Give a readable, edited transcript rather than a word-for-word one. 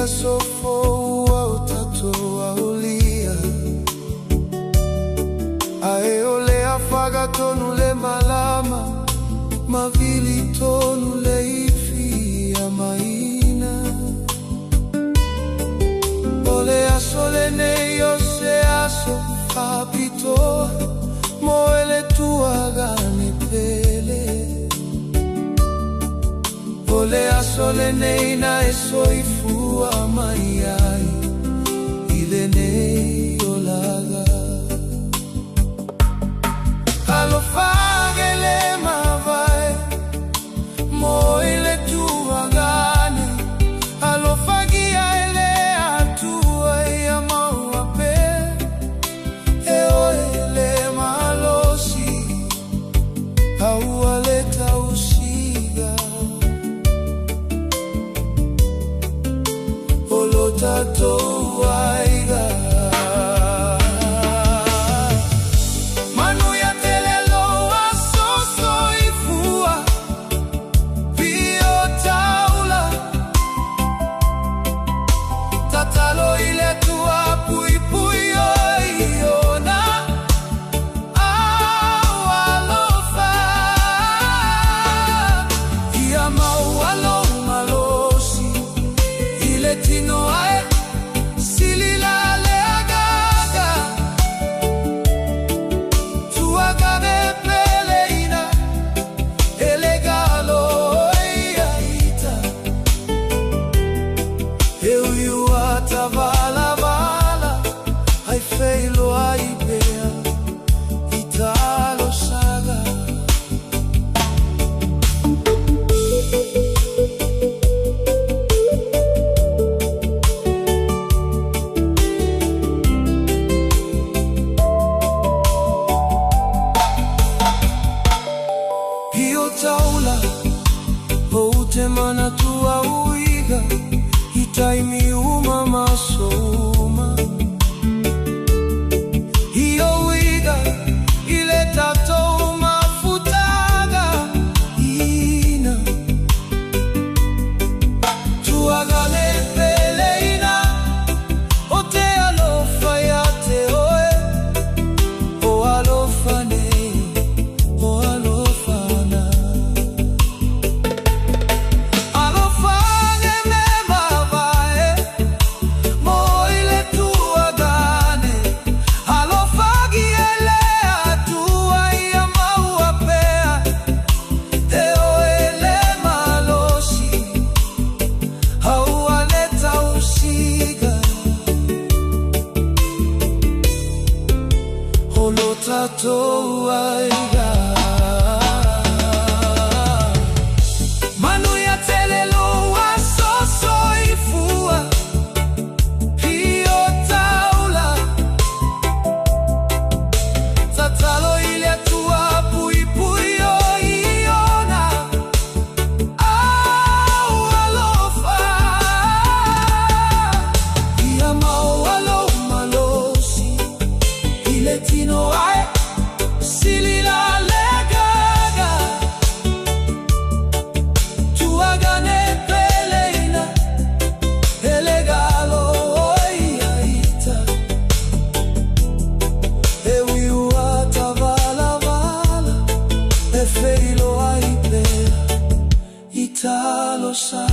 ya sofo wa utato wa ulia aeole afaga tonu le malama mavili tonu le ifi ya maina ole asolene yose aso habito moele tuagane pele ole asolene ina esoifu amaiai ilene olaga alofagele mavae moele tuagane alofagia ele atua ya mauape eoele malosi aualeta usiga olotato waiga manu ya telelo asoso ifua pio taula tatalo ile tua pui pui iona awalofa ia maualo malosi ile tino ae silila leagaga tuagane peleina elegalo iaita eu atavala vala ai feilo ai bea italo saga Pio taula oute mana tua uiga itaimi uma masoma hiyo uiga ile tato mafutaga ina tuagale peleina ote alofa yate oe o alofane o alofana alofane mevavae moile tuagane alofagiele atua ya mauapea eoele malosi aualeta usiga olotato waiga manu ya telelo asoso ifua pio taula tatalo ile tua pui pui iona awalofa ia maualo malosi ile tino ae silila legaga tuagane peleina elegalo iaita eu atavala vala e feilo ai bea italo sa